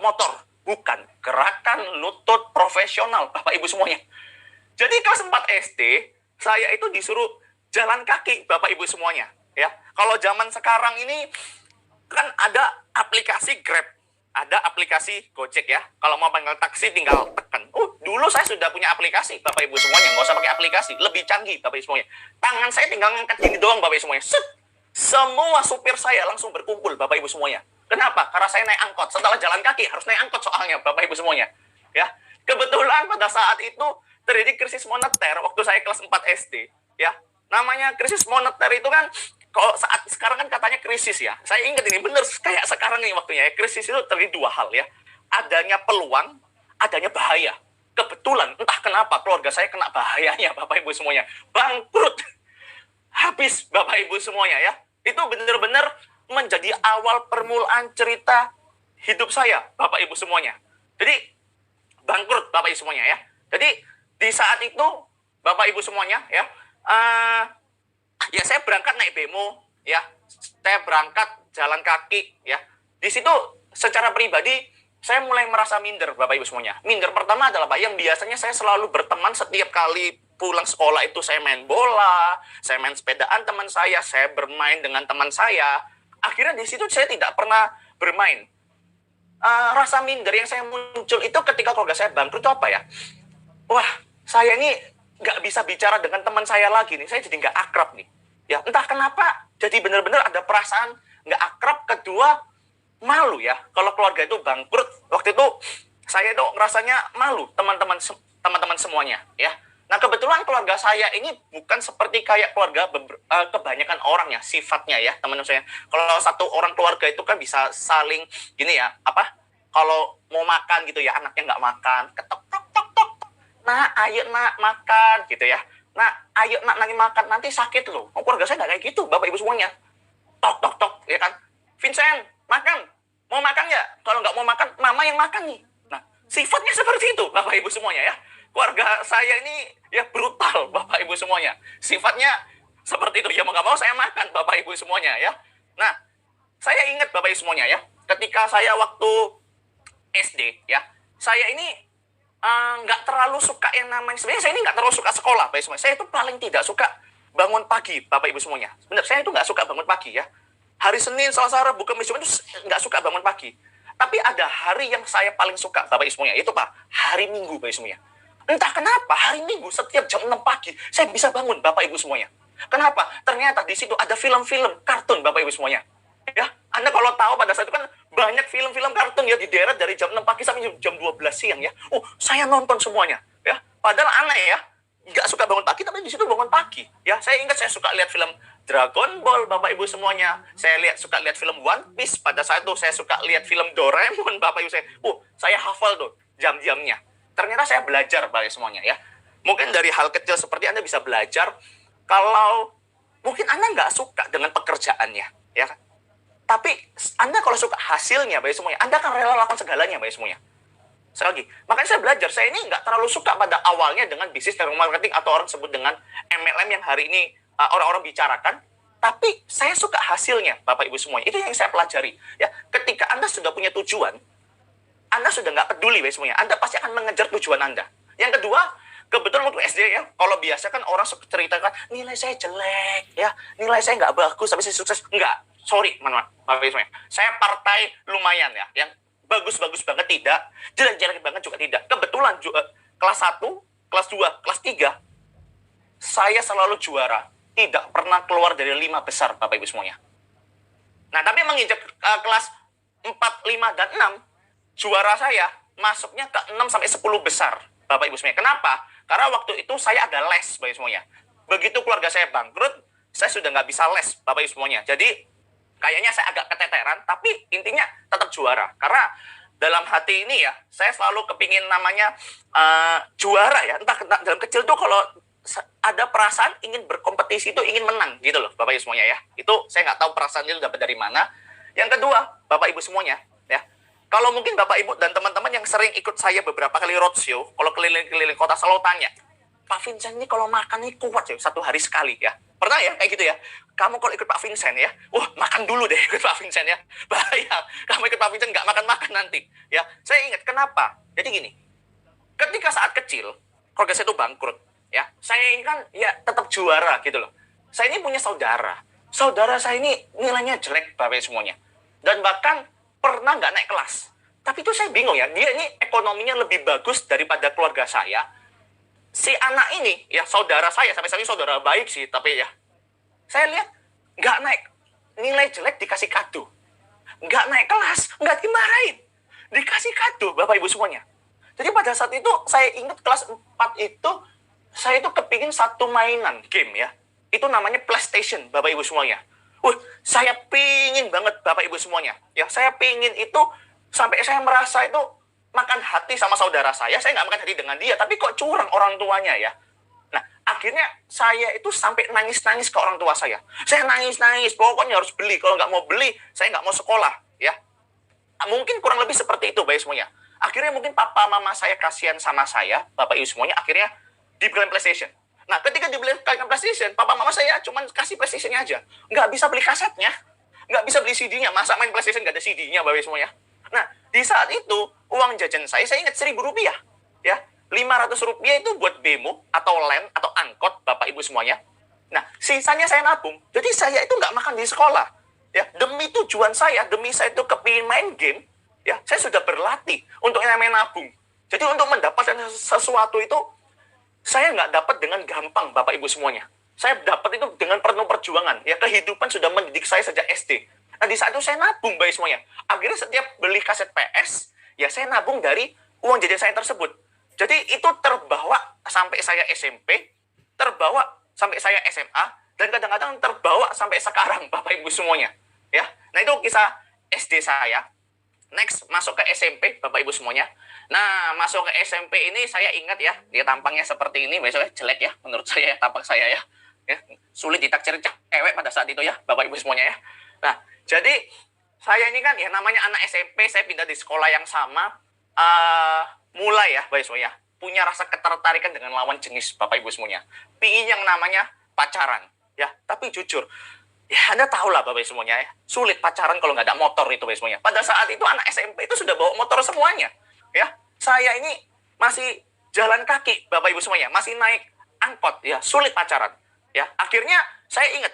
motor. Bukan, gerakan lutut profesional, Bapak Ibu semuanya. Jadi kelas 4 SD, saya itu disuruh jalan kaki, Bapak Ibu semuanya. Ya, kalau zaman sekarang ini kan ada aplikasi Grab, ada aplikasi Gojek ya. Kalau mau panggil taksi tinggal tekan. Dulu saya sudah punya aplikasi, Bapak Ibu semuanya. Nggak usah pakai aplikasi, lebih canggih, Bapak Ibu semuanya. Tangan saya tinggal ngangkat gini doang, Bapak Ibu semuanya. Set! Semua supir saya langsung berkumpul, Bapak Ibu semuanya. Kenapa? Karena saya naik angkot. Setelah jalan kaki harus naik angkot soalnya, Bapak Ibu semuanya. Ya, kebetulan pada saat itu terjadi krisis moneter waktu saya kelas 4 SD. Ya, namanya krisis moneter itu kan kalau saat sekarang kan katanya krisis ya. Saya ingat ini bener kayak sekarang nih waktunya ya. Krisis itu terjadi dua hal ya. Adanya peluang, adanya bahaya. Kebetulan entah kenapa keluarga saya kena bahayanya, Bapak Ibu semuanya. Bangkrut. Habis, Bapak Ibu semuanya ya. Itu benar-benar menjadi awal permulaan cerita hidup saya, Bapak Ibu semuanya. Jadi bangkrut, Bapak Ibu semuanya ya. Jadi di saat itu Bapak Ibu semuanya ya, ya saya berangkat naik bemo ya, saya berangkat jalan kaki ya. Di situ secara pribadi saya mulai merasa minder, Bapak Ibu semuanya. Minder pertama adalah Pak, yang biasanya saya selalu berteman setiap kali pulang sekolah itu saya main bola, saya main sepedaan teman saya bermain dengan teman saya. Akhirnya di situ saya tidak pernah bermain. Rasa minder yang saya muncul itu ketika keluarga saya bangkrut itu apa ya? Wah, saya ini nggak bisa bicara dengan teman saya lagi nih. Saya jadi nggak akrab nih. Ya, entah kenapa jadi benar-benar ada perasaan nggak akrab. Kedua, malu ya. Kalau keluarga itu bangkrut, waktu itu saya itu rasanya malu teman-teman semuanya ya. Nah, kebetulan keluarga saya ini bukan seperti kayak keluarga kebanyakan orang ya, sifatnya ya, teman-teman saya. Kalau satu orang keluarga itu kan bisa saling gini ya, kalau mau makan gitu ya, anaknya nggak makan, ketok tok tok tok. Nah, ayo nak makan gitu ya. Nah, ayo nak nanti makan, nanti sakit loh. Keluarga saya nggak kayak gitu, Bapak Ibu semuanya. Tok tok tok ya kan. Vincent, makan. Mau makan nggak? Kalau nggak mau makan, mama yang makan nih. Nah, sifatnya seperti itu, Bapak Ibu semuanya ya. Keluarga saya ini ya brutal, Bapak Ibu semuanya. Sifatnya seperti itu. Ya mau nggak mau saya makan, Bapak Ibu semuanya ya. Nah, saya ingat Bapak Ibu semuanya ya. Ketika saya waktu SD ya, saya ini nggak terlalu suka yang namanya, sebenarnya saya ini nggak terlalu suka sekolah, Bapak Ibu semuanya. Saya itu paling tidak suka bangun pagi, Bapak Ibu semuanya. Benar, saya itu nggak suka bangun pagi ya. Hari Senin, Selasa, Rabu, Kamis, Jumat itu nggak suka bangun pagi. Tapi ada hari yang saya paling suka, Bapak Ibu semuanya. Itu hari Minggu, Bapak Ibu semuanya. Entah kenapa hari Minggu setiap jam 6 pagi saya bisa bangun, Bapak Ibu semuanya. Kenapa? Ternyata di situ ada film-film kartun, Bapak Ibu semuanya. Ya, Anda kalau tahu pada saat itu kan banyak film-film kartun ya di daerah dari jam 6 pagi sampai jam 12 siang ya. Saya nonton semuanya ya. Padahal aneh ya, nggak suka bangun pagi tapi di situ bangun pagi. Ya, saya ingat saya suka lihat film Dragon Ball, Bapak Ibu semuanya. Saya suka lihat film One Piece. Pada saat itu saya suka lihat film Doraemon, Bapak Ibu saya. Saya hafal tuh jam-jamnya. Ternyata saya belajar, Bapak Ibu semuanya ya. Mungkin dari hal kecil seperti Anda bisa belajar. Kalau mungkin Anda nggak suka dengan pekerjaannya, ya. Tapi Anda kalau suka hasilnya, Bapak Ibu semuanya, Anda akan rela lakukan segalanya, Bapak Ibu semuanya. Sekali lagi, makanya saya belajar. Saya ini nggak terlalu suka pada awalnya dengan bisnis network marketing atau orang sebut dengan MLM yang hari ini orang-orang bicarakan. Tapi saya suka hasilnya, Bapak Ibu semuanya. Itu yang saya pelajari. Ya, ketika Anda sudah punya tujuan, Anda sudah nggak peduli, Bapak semuanya. Anda pasti akan mengejar tujuan Anda. Yang kedua, kebetulan waktu SD ya, kalau biasa kan orang ceritakan, nilai saya jelek, ya, nilai saya nggak bagus, tapi saya sukses. Enggak, sorry, Bapak semuanya. Saya partai lumayan ya, yang bagus-bagus banget tidak, jelek-jelek banget juga tidak. Kebetulan kelas 1, kelas 2, kelas 3, saya selalu juara. Tidak pernah keluar dari 5 besar, Bapak Ibu semuanya. Nah, tapi menginjak kelas 4, 5, dan 6, juara saya masuknya ke 6 sampai 10 besar, Bapak Ibu semuanya. Kenapa? Karena waktu itu saya ada les, Bapak Ibu semuanya. Begitu keluarga saya bangkrut, saya sudah nggak bisa les, Bapak Ibu semuanya. Jadi, kayaknya saya agak keteteran, tapi intinya tetap juara. Karena dalam hati ini ya, saya selalu kepingin namanya juara ya. Entah dalam kecil tuh kalau ada perasaan ingin berkompetisi itu ingin menang gitu loh, Bapak Ibu semuanya ya. Itu saya nggak tahu perasaan itu dapat dari mana. Yang kedua, Bapak Ibu semuanya ya. Kalau mungkin Bapak Ibu dan teman-teman yang sering ikut saya beberapa kali roadshow, kalau keliling-keliling kota selalu tanya, Pak Vincent ini kalau makan ini kuat ya, 1 hari sekali ya. Pernah ya kayak gitu ya? Kamu kalau ikut Pak Vincent ya, wah makan dulu deh ikut Pak Vincent ya. Bahaya, kamu ikut Pak Vincent nggak makan-makan nanti. Ya, saya ingat kenapa. Jadi gini, ketika saat kecil, keluarga saya itu bangkrut. Ya, saya ini kan ya tetap juara gitu loh. Saya ini punya saudara. Saudara saya ini nilainya jelek Bapak semuanya. Dan bahkan pernah nggak naik kelas. Tapi itu saya bingung ya, dia ini ekonominya lebih bagus daripada keluarga saya. Si anak ini, ya saudara saya, sampai saat ini saudara baik sih, tapi ya, saya lihat nggak naik nilai jelek dikasih kado. Nggak naik kelas, nggak dimarahin. Dikasih kado, Bapak Ibu semuanya. Jadi pada saat itu, saya ingat kelas 4 itu, saya itu kepingin satu mainan game ya. Itu namanya PlayStation, Bapak Ibu semuanya. Saya pingin banget Bapak Ibu semuanya. Ya, saya pingin itu sampai saya merasa itu makan hati sama saudara saya nggak makan hati dengan dia, tapi kok curang orang tuanya ya. Nah, akhirnya saya itu sampai nangis-nangis ke orang tua saya. Saya nangis-nangis, pokoknya harus beli. Kalau nggak mau beli, saya nggak mau sekolah. Ya, mungkin kurang lebih seperti itu, Bapak semuanya. Akhirnya mungkin papa mama saya kasihan sama saya, Bapak Ibu semuanya, akhirnya dibelikan PlayStation. Nah, ketika dibelikan PlayStation, papa mama saya cuma kasih PlayStation-nya aja. Nggak bisa beli kasetnya, nggak bisa beli CD-nya. Masa main PlayStation nggak ada CD-nya, Bapak Ibu semuanya? Nah, di saat itu, uang jajan saya ingat Rp1.000. Ya, Rp500 itu buat bemo, atau lem, atau angkot, Bapak Ibu semuanya. Nah, sisanya saya nabung. Jadi saya itu nggak makan di sekolah. Ya, demi tujuan saya, demi saya itu kepingin main game, ya, saya sudah berlatih untuk main nabung. Jadi untuk mendapatkan sesuatu itu, saya nggak dapat dengan gampang, Bapak Ibu semuanya. Saya dapat itu dengan penuh perjuangan. Ya, kehidupan sudah mendidik saya sejak SD. Nah, di saat itu saya nabung, Bapak semuanya. Akhirnya setiap beli kaset PS, ya saya nabung dari uang jajan saya tersebut. Jadi itu terbawa sampai saya SMP, terbawa sampai saya SMA, dan kadang-kadang terbawa sampai sekarang, Bapak Ibu semuanya. Ya, nah itu kisah SD saya. Next, masuk ke SMP, Bapak Ibu semuanya. Nah, masuk ke SMP ini saya ingat ya, dia tampangnya seperti ini, besoknya jelek ya, menurut saya, tampak saya ya. Ya, sulit ditaksir cewek pada saat itu ya, Bapak Ibu semuanya ya. Nah, jadi saya ini kan ya namanya anak SMP, saya pindah di sekolah yang sama, mulai ya, Bapak Ibu ya, punya rasa ketertarikan dengan lawan jenis, Bapak Ibu semuanya. Pingin yang namanya pacaran, ya. Tapi jujur, ya Anda tahu lah Bapak Ibu semuanya ya, sulit pacaran kalau nggak ada motor itu Bapak Ibu semuanya. Pada saat itu anak SMP itu sudah bawa motor semuanya, ya. Saya ini masih jalan kaki, Bapak Ibu semuanya, masih naik angkot, ya, sulit pacaran, ya. Akhirnya saya ingat,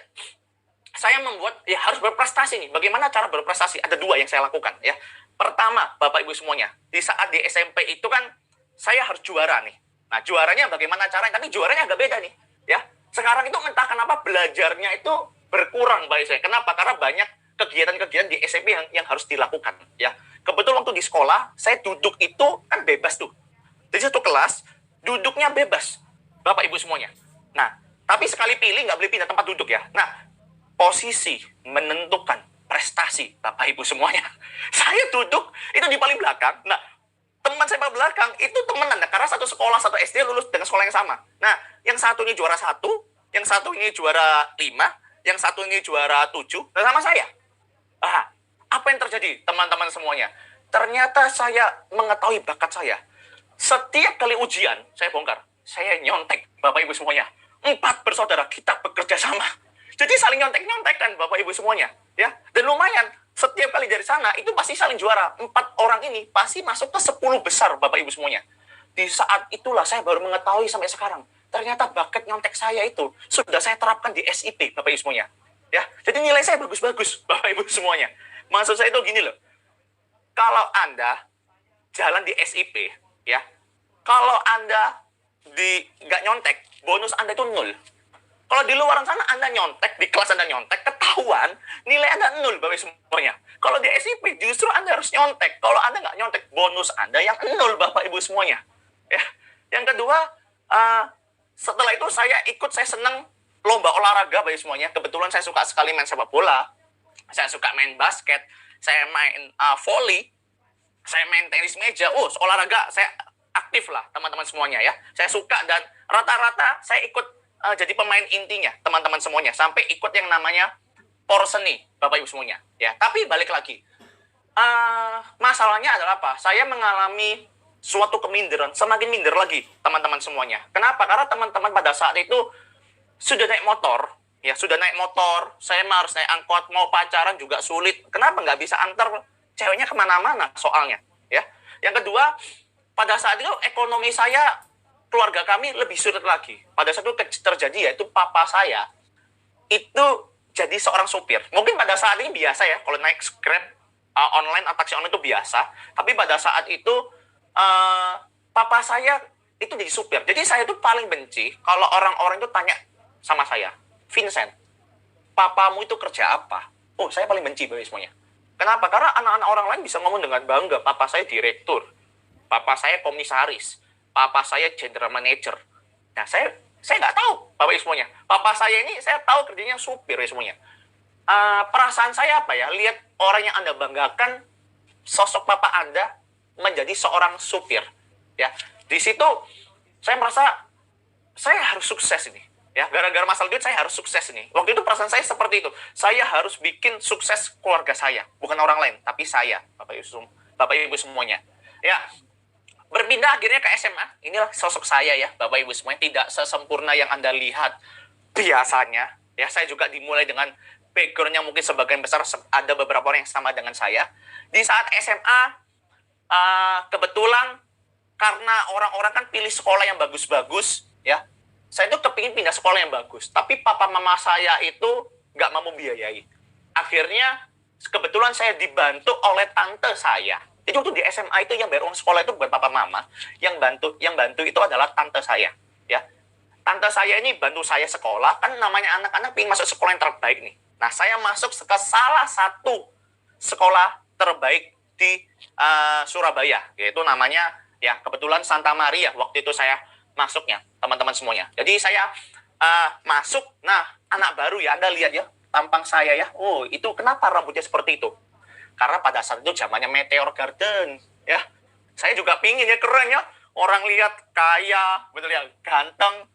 saya membuat, ya harus berprestasi nih. Bagaimana cara berprestasi? Ada dua yang saya lakukan, ya. Pertama, Bapak Ibu semuanya, di saat di SMP itu kan, saya harus juara nih. Nah, juaranya bagaimana caranya? Tapi juaranya agak beda nih, ya. Sekarang itu entah kenapa belajarnya itu berkurang, Bapak saya. Kenapa? Karena banyak kegiatan-kegiatan di SMP yang harus dilakukan, ya. Kebetulan waktu di sekolah, saya duduk itu kan bebas tuh. Di satu kelas, duduknya bebas, Bapak Ibu semuanya. Nah, tapi sekali pilih nggak boleh pindah tempat duduk ya. Nah, posisi menentukan prestasi, Bapak Ibu semuanya. Saya duduk itu di paling belakang. Nah, teman saya paling belakang itu temenan, karena satu sekolah, satu SD lulus dengan sekolah yang sama. Nah, yang satu ini juara 1, yang satu ini juara 5, yang satu ini juara 7, dan sama saya. Apa yang terjadi, teman-teman semuanya? Ternyata saya mengetahui bakat saya. Setiap kali ujian, saya bongkar. Saya nyontek, Bapak Ibu semuanya. 4 bersaudara, kita bekerja sama. Jadi saling nyontek-nyontekan, Bapak Ibu semuanya. Ya, dan lumayan. Setiap kali dari sana, itu pasti saling juara. 4 orang ini pasti masuk ke 10 besar, Bapak Ibu semuanya. Di saat itulah saya baru mengetahui sampai sekarang. Ternyata bakat nyontek saya itu sudah saya terapkan di SIP, Bapak Ibu semuanya. Ya, jadi nilai saya bagus-bagus, Bapak Ibu semuanya. Maksud saya itu gini loh. Kalau Anda jalan di SIP, ya, kalau Anda nggak nyontek, bonus Anda itu 0. Kalau di luar sana Anda nyontek, di kelas Anda nyontek, ketahuan, nilai Anda 0, Bapak Ibu semuanya. Kalau di SIP, justru Anda harus nyontek. Kalau Anda nggak nyontek, bonus Anda yang 0, Bapak Ibu semuanya. Ya. Yang kedua, setelah itu saya senang lomba olahraga, Bapak Ibu semuanya. Kebetulan saya suka sekali main sepak bola. Saya suka main basket, saya main volley, saya main tenis meja. Olahraga saya aktif lah, teman-teman semuanya ya. Saya suka dan rata-rata saya ikut jadi pemain intinya, teman-teman semuanya. Sampai ikut yang namanya porseni, Bapak Ibu semuanya. Ya, tapi balik lagi. Masalahnya adalah apa? Saya mengalami suatu keminderan, semakin minder lagi, teman-teman semuanya. Kenapa? Karena teman-teman pada saat itu sudah naik motor, Ya sudah naik motor, saya mah harus naik angkot, mau pacaran juga sulit. Kenapa nggak bisa antar ceweknya kemana-mana soalnya? Ya. Yang kedua, pada saat itu ekonomi saya, keluarga kami lebih sulit lagi. Pada saat itu terjadi yaitu papa saya itu jadi seorang supir. Mungkin pada saat ini biasa ya, kalau naik Grab online atau taksi online itu biasa. Tapi pada saat itu papa saya itu jadi supir. Jadi saya tuh paling benci kalau orang-orang itu tanya sama saya, Vincent, papamu itu kerja apa? Oh, saya paling benci bagi semuanya. Kenapa? Karena anak-anak orang lain bisa ngomong dengan bangga, papa saya direktur, papa saya komisaris, papa saya general manager. Nah, saya nggak tahu Bapak Ibu semuanya. Papa saya ini saya tahu kerjanya supir ya semuanya. Perasaan saya apa ya? Lihat orang yang Anda banggakan, sosok Papa Anda menjadi seorang supir. Ya, di situ saya merasa saya harus sukses ini. Ya, gara-gara masalah duit saya harus sukses ini. Waktu itu perasaan saya seperti itu. Saya harus bikin sukses keluarga saya, bukan orang lain, tapi saya, Bapak Ibu semuanya. Ya, berpindah akhirnya ke SMA. Inilah sosok saya ya, Bapak Ibu semuanya. Tidak sesempurna yang Anda lihat biasanya. Ya, saya juga dimulai dengan background yang mungkin sebagian besar ada beberapa orang yang sama dengan saya. Di saat SMA, kebetulan karena orang-orang kan pilih sekolah yang bagus-bagus, ya. Saya tuh kepingin pindah sekolah yang bagus. Tapi papa mama saya itu nggak mau membiayai. Akhirnya, kebetulan saya dibantu oleh tante saya. Jadi waktu di SMA itu yang bayar uang sekolah itu bukan papa mama, yang bantu itu adalah tante saya, ya. Tante saya ini bantu saya sekolah, kan namanya anak-anak pengen masuk sekolah yang terbaik nih. Nah, saya masuk ke salah satu sekolah terbaik di Surabaya, yaitu namanya ya kebetulan Santa Maria. Waktu itu saya masuknya, teman-teman semuanya. Jadi saya masuk, nah anak baru ya, Anda lihat ya tampang saya ya. Oh, itu kenapa rambutnya seperti itu? Karena pada saat itu zamannya Meteor Garden, ya. Saya juga pingin ya, keren ya. Orang lihat kaya, betul ya, ganteng,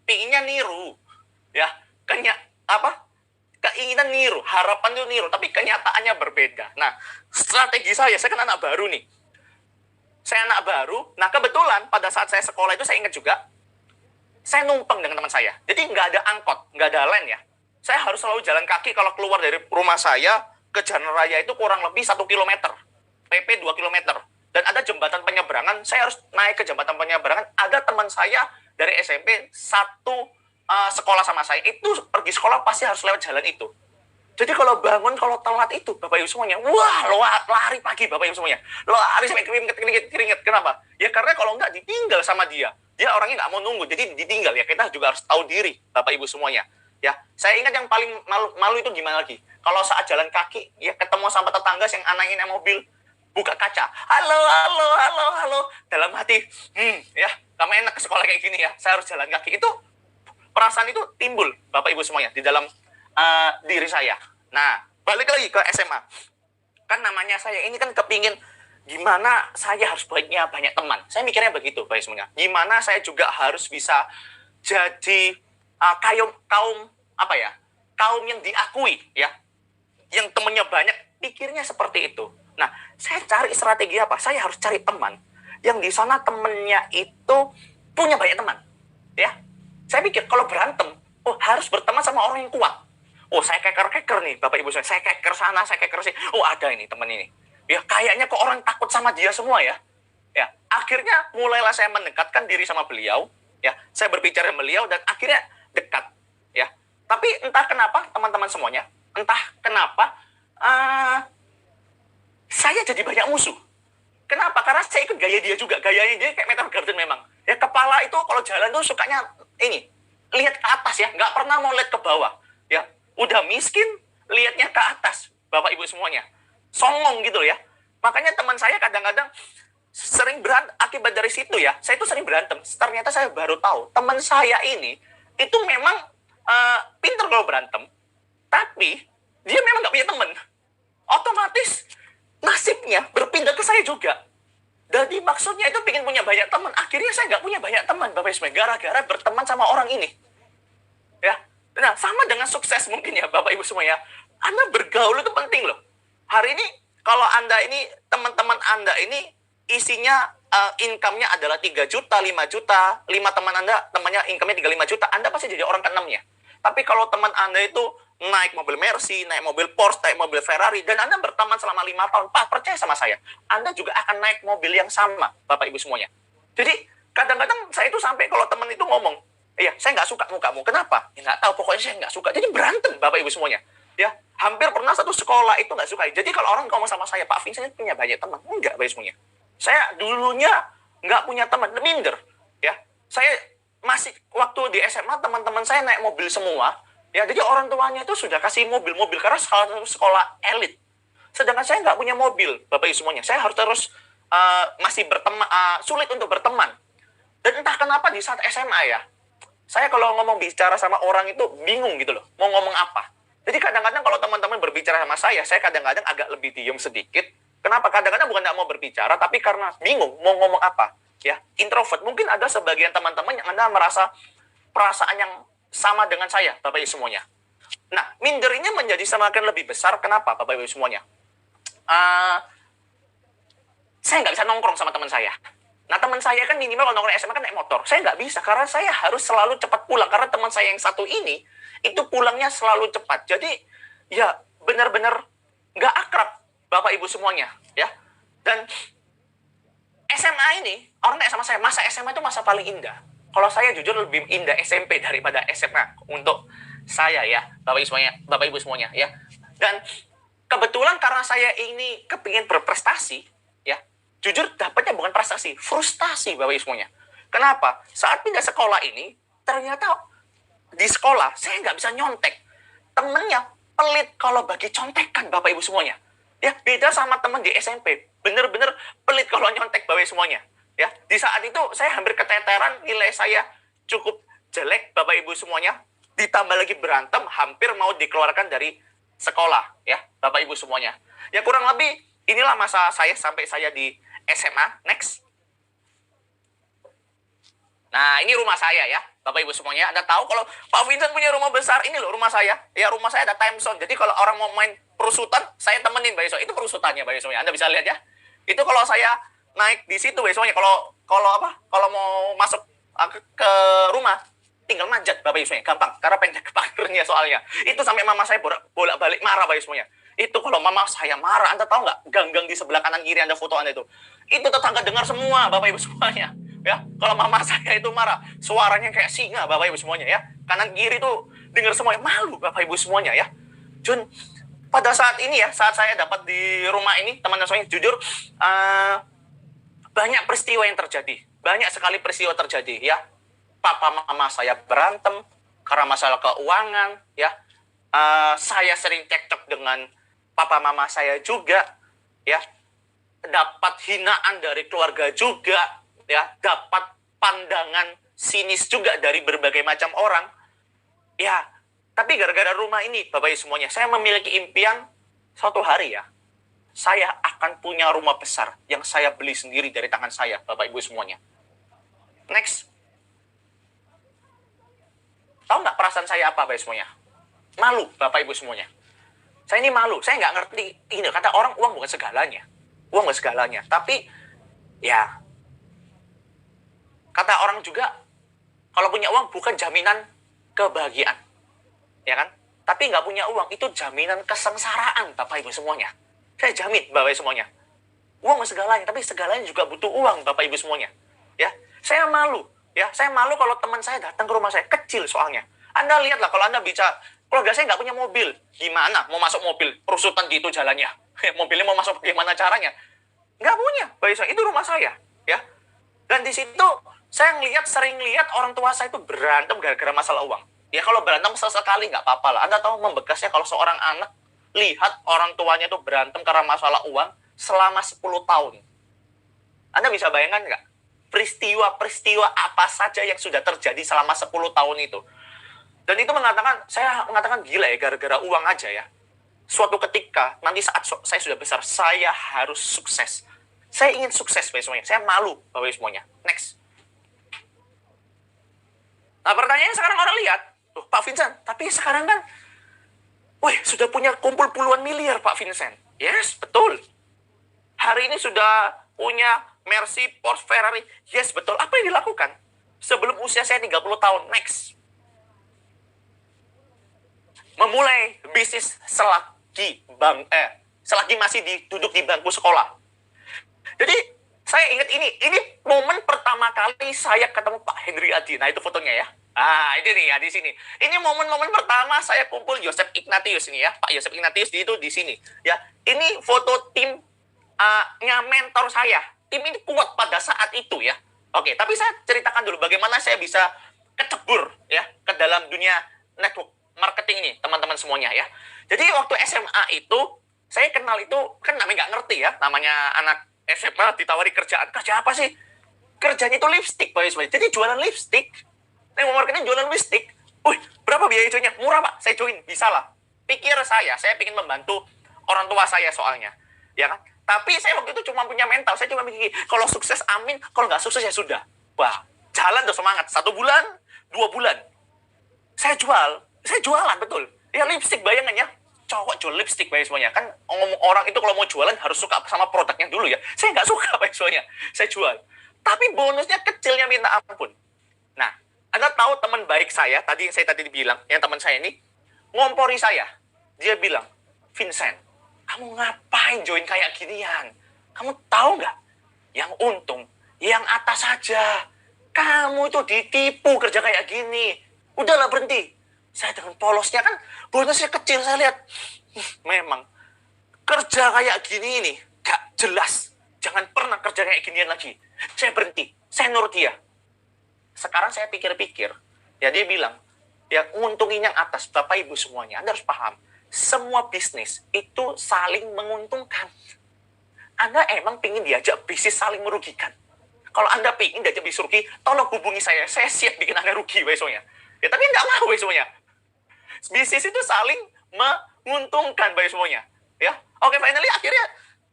pinginnya niru, ya. Keinginan niru, harapan itu niru, tapi kenyataannya berbeda. Nah, strategi saya kan anak baru nih. Saya anak baru, nah kebetulan pada saat saya sekolah itu saya ingat juga, saya numpang dengan teman saya. Jadi nggak ada angkot, nggak ada line ya. Saya harus selalu jalan kaki kalau keluar dari rumah saya ke Jalan Raya itu kurang lebih 1 kilometer. PP 2 kilometer. Dan ada jembatan penyeberangan, saya harus naik ke jembatan penyeberangan. Ada teman saya dari SMP, satu sekolah sama saya, itu pergi sekolah pasti harus lewat jalan itu. Jadi kalau bangun, kalau telat itu, Bapak Ibu semuanya, wah, lari pagi Bapak Ibu semuanya. Lari sampai keringet. Kenapa? Ya karena kalau nggak ditinggal sama dia. Dia orangnya nggak mau nunggu, jadi ditinggal. Ya kita juga harus tahu diri, Bapak Ibu semuanya. Ya, saya ingat yang paling malu itu gimana lagi? Kalau saat jalan kaki, ya ketemu sama tetangga yang anaknya naik mobil, buka kaca, halo. Dalam hati, ya, kamu enak ke sekolah kayak gini ya, saya harus jalan kaki. Itu perasaan itu timbul, Bapak Ibu semuanya, di dalam diri saya. Nah, balik lagi ke SMA. Kan namanya saya ini kan kepingin gimana saya harus baiknya banyak teman. Saya mikirnya begitu, Bapak Ibu semuanya. Gimana saya juga harus bisa jadi kaum yang diakui, ya, yang temennya banyak, pikirnya seperti itu. Nah, saya cari strategi apa? Saya harus cari teman yang di sana temennya itu punya banyak teman, ya. Saya pikir kalau berantem, harus berteman sama orang yang kuat. Saya keker nih, Bapak Ibu saya keker sana, saya keker sini. Ada ini teman ini. Ya, kayaknya kok orang takut sama dia semua ya. Ya, akhirnya mulailah saya mendekatkan diri sama beliau, ya. Saya berbicara dengan beliau dan akhirnya dekat, ya. Tapi entah kenapa teman-teman semuanya, saya jadi banyak musuh. Kenapa? Karena saya ikut gaya dia juga. Gayanya dia kayak Meteor Garden memang. Ya, kepala itu kalau jalan tuh sukanya ini, lihat ke atas ya, nggak pernah mau lihat ke bawah. Ya, udah miskin, lihatnya ke atas, Bapak Ibu semuanya. Songong gitu ya. Makanya teman saya kadang-kadang sering berantem akibat dari situ ya. Saya itu sering berantem. Ternyata saya baru tahu teman saya ini itu memang pinter kalau berantem, tapi dia memang nggak punya teman. Otomatis nasibnya berpindah ke saya juga. Jadi maksudnya itu pengen punya banyak teman. Akhirnya saya nggak punya banyak teman, Bapak Ibu, gara-gara berteman sama orang ini. Ya, nah sama dengan sukses mungkin ya, Bapak Ibu semua ya. Anda bergaul itu penting loh. Hari ini kalau Anda ini, teman-teman Anda ini isinya income-nya adalah 3 juta, 5 juta, 5 teman Anda, temannya income-nya 35 juta, Anda pasti jadi orang ke-6-nya. Tapi kalau teman Anda itu naik mobil Mercy, naik mobil Porsche, naik mobil Ferrari, dan Anda berteman selama 5 tahun, Pak, percaya sama saya, Anda juga akan naik mobil yang sama, Bapak Ibu semuanya. Jadi, kadang-kadang saya itu sampai kalau teman itu ngomong, iya, saya nggak suka mukamu. Kenapa? Ya nggak tahu, pokoknya saya nggak suka. Jadi berantem, Bapak Ibu semuanya. Ya, hampir pernah satu sekolah itu nggak suka. Jadi kalau orang ngomong sama saya, Pak Vincent punya banyak teman. Enggak, Bapak Ibu semuanya. Saya dulunya nggak punya teman, minder. Ya, saya masih waktu di SMA teman-teman saya naik mobil semua. Ya, jadi orang tuanya itu sudah kasih mobil-mobil karena salah satu sekolah elit. Sedangkan saya nggak punya mobil, Bapak Ibu semuanya. Saya harus terus masih berteman, sulit untuk berteman. Dan entah kenapa di saat SMA ya, saya kalau ngomong bicara sama orang itu bingung gitu loh, mau ngomong apa. Jadi kadang-kadang kalau teman-teman berbicara sama saya kadang-kadang agak lebih diem sedikit. Kenapa? Kadang-kadang bukan nggak mau berbicara, tapi karena bingung mau ngomong apa. Ya, introvert. Mungkin ada sebagian teman-teman yang Anda merasa perasaan yang sama dengan saya, Bapak Ibu semuanya. Nah, minder ini menjadi semakin lebih besar. Kenapa, Bapak Ibu semuanya? Saya nggak bisa nongkrong sama teman saya. Nah, teman saya kan minimal kalau nongkrong SMA kan naik motor. Saya nggak bisa, karena saya harus selalu cepat pulang. Karena teman saya yang satu ini, itu pulangnya selalu cepat. Jadi, ya benar-benar nggak akrab, Bapak Ibu semuanya. Ya. Dan SMA ini, orang naik sama saya, masa SMA itu masa paling indah. Kalau saya jujur lebih indah SMP daripada SMA untuk saya ya, Bapak Ibu semuanya ya. Dan kebetulan karena saya ini kepingin berprestasi, ya, jujur dapatnya bukan prestasi, frustasi Bapak Ibu semuanya. Kenapa? Saat pindah sekolah ini, ternyata di sekolah saya nggak bisa nyontek. Temennya pelit kalau bagi contekan Bapak Ibu semuanya. Ya, beda sama teman di SMP. Bener-bener pelit kalau nyontek Bapak Ibu semuanya. Ya, di saat itu saya hampir keteteran, nilai saya cukup jelek Bapak Ibu semuanya. Ditambah lagi berantem, hampir mau dikeluarkan dari sekolah, ya, Bapak Ibu semuanya. Ya, kurang lebih inilah masa saya sampai saya di SMA. Next. Nah, ini rumah saya ya, Bapak Ibu semuanya. Anda tahu kalau Pak Vincent punya rumah besar, ini loh rumah saya. Ya, rumah saya ada time zone. Jadi kalau orang mau main perusutan, saya temenin Bapak Ibu. Itu perusutannya Bapak Ibu semuanya. Anda bisa lihat ya. Itu kalau saya naik di situ Bapak Ibu semuanya. Kalau mau masuk ke rumah, tinggal manjat Bapak Ibu semuanya. Gampang, karena pendek pagernya soalnya. Itu sampai mama saya bolak-balik marah Bapak Ibu semuanya. Itu kalau mama saya marah, Anda tahu nggak? Gang-gang di sebelah kanan kiri Anda foto Anda itu. Itu tetangga dengar semua Bapak Ibu semuanya. Ya, kalau mama saya itu marah, suaranya kayak singa Bapak Ibu semuanya ya. Kanan kiri tuh dengar semuanya, malu Bapak Ibu semuanya ya. Jun, pada saat ini ya, saat saya dapat di rumah ini, teman-teman semuanya, jujur banyak peristiwa yang terjadi. Banyak sekali peristiwa terjadi ya. Papa mama saya berantem karena masalah keuangan ya. Saya sering cekcok dengan papa mama saya juga ya. Dapat hinaan dari keluarga juga. Ya, dapat pandangan sinis juga dari berbagai macam orang. Ya, tapi gara-gara rumah ini, Bapak Ibu semuanya, saya memiliki impian suatu hari ya, saya akan punya rumah besar yang saya beli sendiri dari tangan saya, Bapak Ibu semuanya. Next. Tahu nggak perasaan saya apa, Bapak Ibu semuanya? Malu, Bapak Ibu semuanya. Saya ini malu, saya nggak ngerti. Ini kata orang, uang bukan segalanya. Uang bukan segalanya, tapi ya, kata orang juga, kalau punya uang bukan jaminan kebahagiaan. Ya kan? Tapi nggak punya uang, itu jaminan kesengsaraan, Bapak Ibu semuanya. Saya jamin, Bapak Ibu semuanya. Uang segalanya, tapi segalanya juga butuh uang, Bapak Ibu semuanya. Ya, saya malu. Ya, saya malu kalau teman saya datang ke rumah saya, kecil soalnya. Anda lihatlah, kalau Anda bicara, keluarga saya nggak punya mobil. Gimana mau masuk mobil? Perusutan gitu jalannya. Mobilnya mau masuk bagaimana caranya? Nggak punya, Bapak Ibu, itu rumah saya. Ya, dan di situ saya sering lihat orang tua saya itu berantem gara-gara masalah uang. Ya kalau berantem sesekali nggak apa-apa lah. Anda tahu membekasnya kalau seorang anak lihat orang tuanya itu berantem karena masalah uang selama 10 tahun. Anda bisa bayangkan nggak? Peristiwa-peristiwa apa saja yang sudah terjadi selama 10 tahun itu. Dan itu saya mengatakan gila ya, gara-gara uang aja ya. Suatu ketika, nanti saat saya sudah besar, saya harus sukses. Saya ingin sukses, Bapak semuanya. Saya malu, Bapak semuanya. Next. Nah, pertanyaannya sekarang orang lihat, loh, Pak Vincent, tapi sekarang kan, wih, sudah punya kumpul puluhan miliar, Pak Vincent. Yes, betul. Hari ini sudah punya Mercy, Porsche, Ferrari. Yes, betul. Apa yang dilakukan? Sebelum usia saya 30 tahun. Next. memulai bisnis selagi masih duduk di bangku sekolah. Jadi saya ingat ini momen pertama kali saya ketemu Pak Henry Adi. Nah, itu fotonya ya. Ah, ini nih ya di sini. Ini momen-momen pertama saya kumpul Yosef Ignatius ini ya. Pak Yosef Ignatius itu di sini ya. Ini foto timnya mentor saya. Tim ini kuat pada saat itu ya. Oke, tapi saya ceritakan dulu bagaimana saya bisa kecebur ya ke dalam dunia network marketing ini, teman-teman semuanya ya. Jadi waktu SMA itu saya kenal itu kan namanya nggak ngerti ya, namanya anak SMA ditawari kerjaan. Kerja apa sih? Kerjanya itu lipstick, Pak Yusuf. Jadi jualan lipstick. Nah, marketing jualan lipstick. Wih, berapa biaya joinnya? Murah, Pak. Saya join, bisa lah. Pikir saya ingin membantu orang tua saya soalnya. Ya kan? Tapi saya waktu itu cuma punya mental. Saya cuma mikir, kalau sukses amin, kalau nggak sukses ya sudah. Wah, jalan tuh semangat. 1 bulan, 2 bulan. Saya jualan, betul. Ya lipstick, bayangan ya. Cowok jual lipstick, Pak semuanya. Kan ngomong orang itu kalau mau jualan harus suka sama produknya dulu ya. Saya nggak suka, Pak semuanya. Saya jual. Tapi bonusnya kecilnya minta ampun. Nah, Anda tahu teman baik saya, saya tadi bilang, yang teman saya ini, ngompori saya. Dia bilang, Vincent, kamu ngapain join kayak ginian? Kamu tahu nggak? Yang untung, yang atas saja. Kamu itu ditipu kerja kayak gini. Udahlah berhenti. Saya dengan polosnya kan, bonusnya kecil saya lihat. Memang, kerja kayak gini ini, gak jelas. Jangan pernah kerja kayak ginian lagi. Saya berhenti, saya nurut dia. Sekarang saya pikir-pikir, ya dia bilang, ya untungin yang atas, Bapak Ibu semuanya. Anda harus paham, semua bisnis itu saling menguntungkan. Anda emang pingin diajak bisnis saling merugikan. Kalau Anda pingin diajak bisnis rugi, tolong hubungi saya siap bikin Anda rugi besoknya. Ya tapi nggak mau besoknya. Bisnis itu saling menguntungkan bagi semuanya. Ya, oke, finally akhirnya,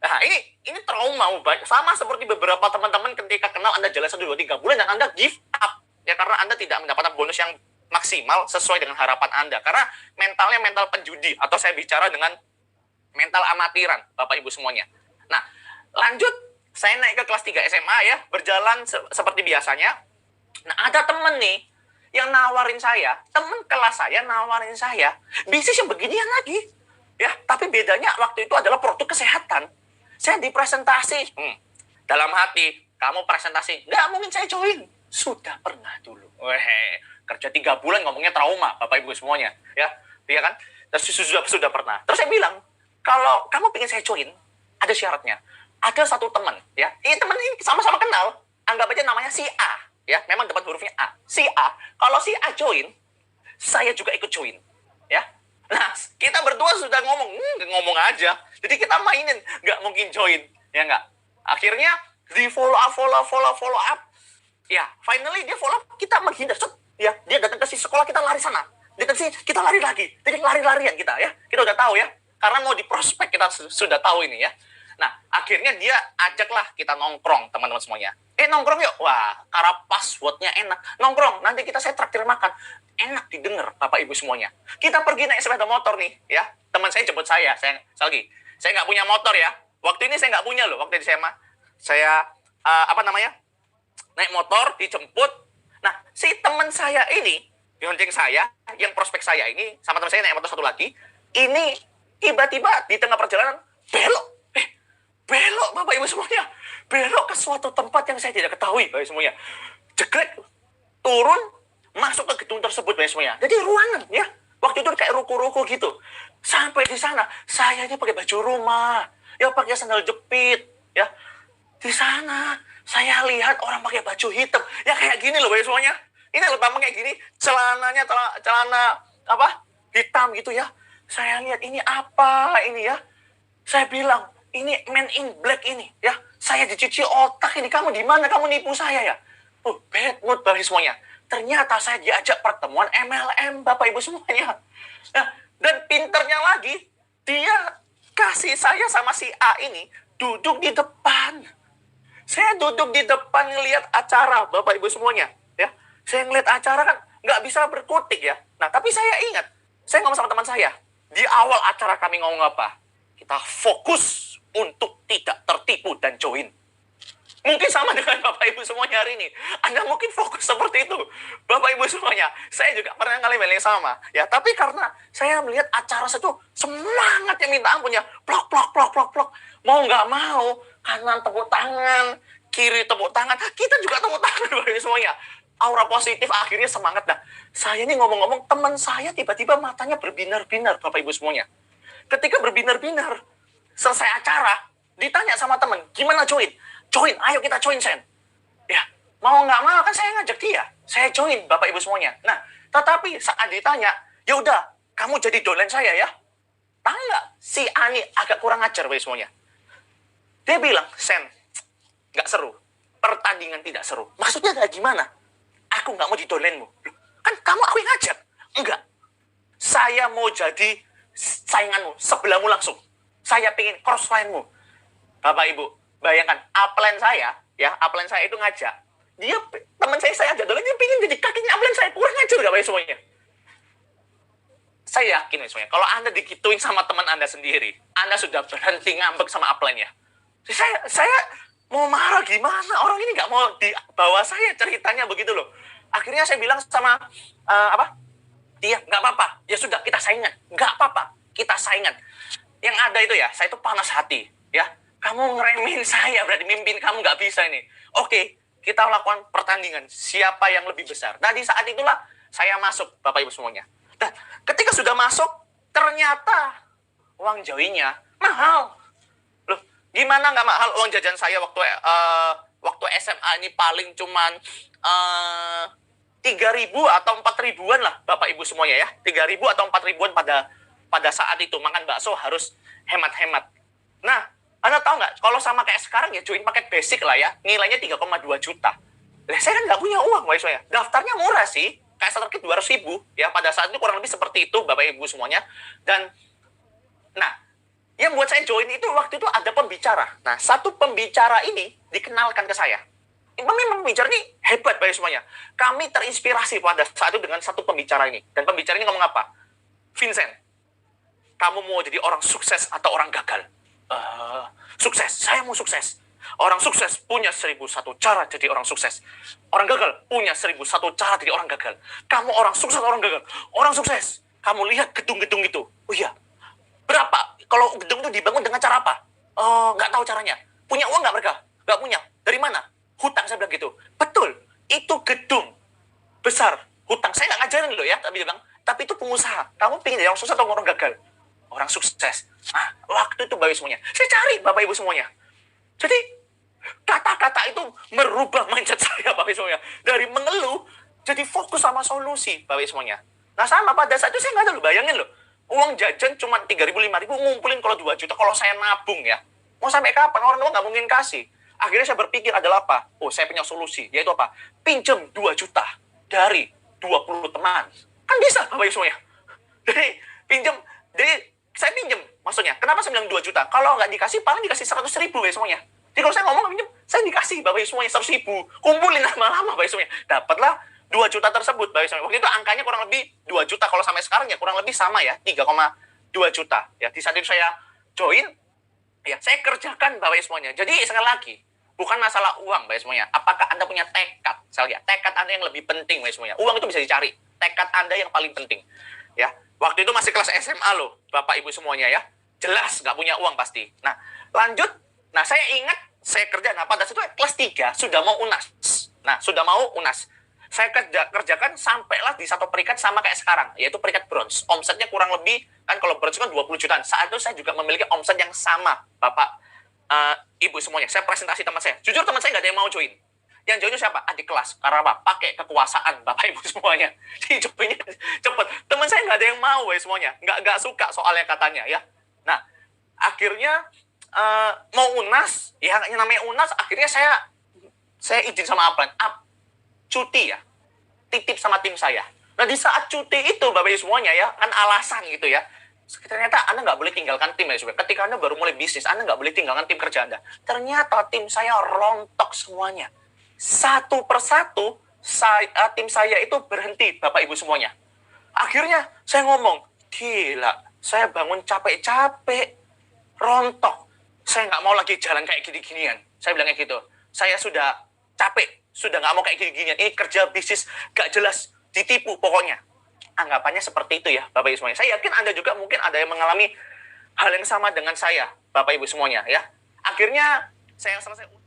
nah ini trauma sama seperti beberapa teman-teman ketika kenal Anda jalan 1, 2, 3 bulan dan Anda give up ya karena Anda tidak mendapatkan bonus yang maksimal sesuai dengan harapan Anda karena mentalnya mental penjudi atau saya bicara dengan mental amatiran Bapak Ibu semuanya. Nah, lanjut saya naik ke kelas 3 SMA ya, berjalan seperti biasanya. Nah, ada temen nih yang nawarin saya, temen kelas saya nawarin saya, bisnis yang beginian lagi. Ya, tapi bedanya waktu itu adalah produk kesehatan. Saya dipresentasi. Dalam hati, kamu presentasi. Nggak mungkin saya join. Sudah pernah dulu. Kerja 3 bulan ngomongnya trauma, Bapak Ibu semuanya. Ya kan? Terus sudah pernah. Terus saya bilang, kalau kamu pengen saya join, ada syaratnya. Ada satu teman, ya. Ini teman ini sama-sama kenal. Anggap aja namanya si A. Ya, memang depan hurufnya A. Si A, kalau si A join, saya juga ikut join. Ya. Nah, kita berdua sudah ngomong aja. Jadi kita mainin, nggak mungkin join. Ya nggak? Akhirnya, di follow up. Ya, finally dia follow up, kita menghindar. Ya, dia datang ke si sekolah, kita lari sana. Dia datang sini, kita lari lagi. Jadi lari-larian kita ya. Kita udah tahu ya. Karena mau di prospek kita sudah tahu ini ya. Nah, akhirnya dia ajaklah kita nongkrong, teman-teman semuanya. Nongkrong yuk. Wah, karena passwordnya enak. Nongkrong, nanti saya traktir makan. Enak didengar, Bapak Ibu semuanya. Kita pergi naik sepeda motor nih, ya. Teman saya jemput saya. Saya nggak punya motor ya. Waktu ini saya nggak punya loh, waktu di SMA. Saya, naik motor, dijemput. Nah, si teman saya ini, yonceng saya, yang prospek saya ini, sama teman saya naik motor satu lagi, ini tiba-tiba di tengah perjalanan, belok Bapak Ibu semuanya. Belok ke suatu tempat yang saya tidak ketahui Bapak Ibu semuanya. Jegrek, turun, masuk ke gedung tersebut Bapak Ibu semuanya. Jadi ruangan ya. Waktu itu kayak ruko-ruko gitu. Sampai di sana, saya ini pakai baju rumah. Ya pakai sandal jepit. Ya. Di sana, saya lihat orang pakai baju hitam. Ya kayak gini loh Bapak Ibu semuanya. Ini loh tampang kayak gini. Celananya, celana hitam gitu ya. Saya lihat ini apa ini ya. Saya bilang, ini Man in Black ini, ya. Saya dicuci otak ini. Kamu di mana? Kamu nipu saya ya? Bad mood bagi semuanya. Ternyata saya diajak pertemuan MLM, Bapak Ibu semuanya. Nah, dan pinternya lagi, dia kasih saya sama si A ini duduk di depan. Saya duduk di depan ngelihat acara, Bapak Ibu semuanya. Ya, saya ngelihat acara kan nggak bisa berkutik ya. Nah, tapi saya ingat, saya ngomong sama teman saya. Di awal acara kami ngomong apa? Kita fokus untuk tidak tertipu dan join. Mungkin sama dengan Bapak Ibu semuanya hari ini. Anda mungkin fokus seperti itu. Bapak Ibu semuanya. Saya juga pernah ngalamin yang sama. Ya, tapi karena saya melihat acara itu semangat yang minta ampun ya. Plok, plok, plok, plok, plok. Mau nggak mau, kanan tepuk tangan, kiri tepuk tangan. Kita juga tepuk tangan Bapak Ibu semuanya. Aura positif akhirnya semangat. Nah, saya ini ngomong-ngomong, teman saya tiba-tiba matanya berbinar-binar Bapak Ibu semuanya. Ketika berbinar-binar, selesai acara, ditanya sama teman, gimana join? Join, ayo kita join, Sen. Ya, mau nggak mau kan saya ngajak dia. Saya join, Bapak Ibu semuanya. Nah, tetapi saat ditanya, ya udah, kamu jadi dolen saya ya. Tahu nggak, si Ani agak kurang ajar, Bapak Ibu semuanya. Dia bilang, Sen, nggak seru. Pertandingan tidak seru. Maksudnya nggak gimana? Aku nggak mau didolenmu. Kan kamu aku yang ngajak. Enggak. Saya mau jadi sainganmu, sebelahmu langsung. Saya pingin cross line-mu. Bapak Ibu, bayangkan, upline saya itu ngajak. Dia, teman saya ajak dolen, dia pingin jadi kakinya upline saya. Kurang ngajar gak Bapak semuanya? Saya yakin semuanya, kalau Anda digituin sama teman Anda sendiri, Anda sudah berhenti ngambek sama upline-nya. Saya mau marah gimana? Orang ini gak mau dibawa saya ceritanya begitu loh. Akhirnya saya bilang sama, dia, gak apa-apa. Ya sudah, kita saingan. Gak apa-apa, kita saingan. Yang ada itu ya, saya itu panas hati. Ya, kamu ngeremehin saya, berarti mimpin kamu nggak bisa ini. Oke, kita lakukan pertandingan. Siapa yang lebih besar? Nah, di saat itulah saya masuk, Bapak Ibu semuanya. Dan ketika sudah masuk, ternyata uang joinnya mahal. Loh, gimana nggak mahal? Uang jajan saya waktu SMA ini paling cuman 3.000 atau 4.000-an lah, Bapak Ibu semuanya ya. 3.000 atau 4.000-an pada saat itu. Makan bakso harus hemat-hemat. Nah, Anda tahu nggak, kalau sama kayak sekarang ya join paket basic lah ya, nilainya 3,2 juta. Lah, saya kan nggak punya uang, Bapak Ibu. Daftarnya murah sih, kayak starter kit 200.000 ya, pada saat itu kurang lebih seperti itu, Bapak Ibu semuanya. Dan, nah, yang buat saya join itu waktu itu ada pembicara. Nah, satu pembicara ini dikenalkan ke saya. Memang pembicara ini hebat, Bapak Ibu semuanya. Kami terinspirasi pada saat itu dengan satu pembicara ini. Dan pembicara ini ngomong apa? Vincent, kamu mau jadi orang sukses atau orang gagal? Sukses, saya mau sukses. Orang sukses punya 1.001 cara jadi orang sukses. Orang gagal punya 1.001 cara jadi orang gagal. Kamu orang sukses atau orang gagal? Orang sukses. Kamu lihat gedung-gedung itu. Oh iya, berapa? Kalau gedung itu dibangun dengan cara apa? Nggak tahu caranya. Punya uang nggak mereka? Nggak punya. Dari mana? Hutang, saya bilang gitu. Betul, itu gedung besar. Hutang, saya nggak ngajarin loh ya, tapi dia bilang, tapi itu pengusaha. Kamu pengen jadi orang sukses atau orang gagal? Orang sukses. Nah, waktu itu Bapak Ibu semuanya. Saya cari Bapak Ibu semuanya. Jadi, kata-kata itu merubah mindset saya, Bapak Ibu semuanya. Dari mengeluh, jadi fokus sama solusi, Bapak Ibu semuanya. Nah, sama pada saat itu saya nggak ada loh, bayangin loh. Uang jajan cuma 3.000, 5.000, ngumpulin kalau 2 juta, kalau saya nabung ya. Mau sampai kapan? Orang tua nggak mungkin kasih. Akhirnya saya berpikir adalah apa? Oh, saya punya solusi. Yaitu apa? Pinjam 2 juta dari 20 teman. Kan bisa, Bapak Ibu semuanya. Jadi, saya pinjam, maksudnya. Kenapa saya bilang 2 juta? Kalau nggak dikasih, paling dikasih 100.000 ya semuanya. Jadi kalau saya ngomong pinjam, saya dikasih Bapak Ibu semuanya 100.000. Kumpulin lama-lama Bapak Ibu semuanya. Dapatlah 2 juta tersebut Bapak Ibu semuanya. Waktu itu angkanya kurang lebih 2 juta. Kalau sampai sekarang ya kurang lebih sama ya, 3,2 juta. Ya, di saat itu saya join, ya saya kerjakan Bapak Ibu semuanya. Jadi sekali lagi, bukan masalah uang Bapak Ibu semuanya. Apakah Anda punya tekad? Saya lihat, tekad Anda yang lebih penting Bapak Ibu semuanya. Uang itu bisa dicari. Tekad Anda yang paling penting. Ya, waktu itu masih kelas SMA loh, Bapak Ibu semuanya ya. Jelas nggak punya uang pasti. Nah, lanjut. Nah, saya ingat saya kerja. Nah, pada saat itu kelas 3 sudah mau UNAS. Nah, sudah mau UNAS. Saya kerjakan sampailah di satu peringkat sama kayak sekarang, yaitu peringkat bronze. Omsetnya kurang lebih, kan kalau bronze kan 20 jutaan. Saat itu saya juga memiliki omset yang sama, Bapak, Ibu semuanya. Saya presentasi teman saya. Jujur teman saya nggak ada yang mau join. Yang join siapa? Adik kelas. Karena apa? Pakai kekuasaan, Bapak Ibu semuanya. Jadi joinnya cepet. Teman saya nggak ada yang mau ya semuanya. Nggak suka soalnya katanya ya. Nah, akhirnya mau UNAS, ya namanya UNAS, akhirnya saya izin sama Aplan, cuti ya, titip sama tim saya. Nah, di saat cuti itu, Bapak Ibu semuanya ya, kan alasan gitu ya. Ternyata Anda nggak boleh tinggalkan tim ya, ketika Anda baru mulai bisnis, Anda nggak boleh tinggalkan tim kerja Anda. Ternyata tim saya rontok semuanya. Satu persatu, tim saya itu berhenti, Bapak Ibu semuanya. Akhirnya saya ngomong, gila, saya bangun capek-capek, rontok. Saya nggak mau lagi jalan kayak gini-ginian. Saya bilang kayak gitu. saya sudah capek, sudah nggak mau kayak gini-ginian. Ini kerja bisnis gak jelas, ditipu pokoknya. Anggapannya seperti itu ya, Bapak Ibu semuanya. Saya yakin Anda juga mungkin ada yang mengalami hal yang sama dengan saya, Bapak Ibu semuanya ya. Akhirnya saya selesai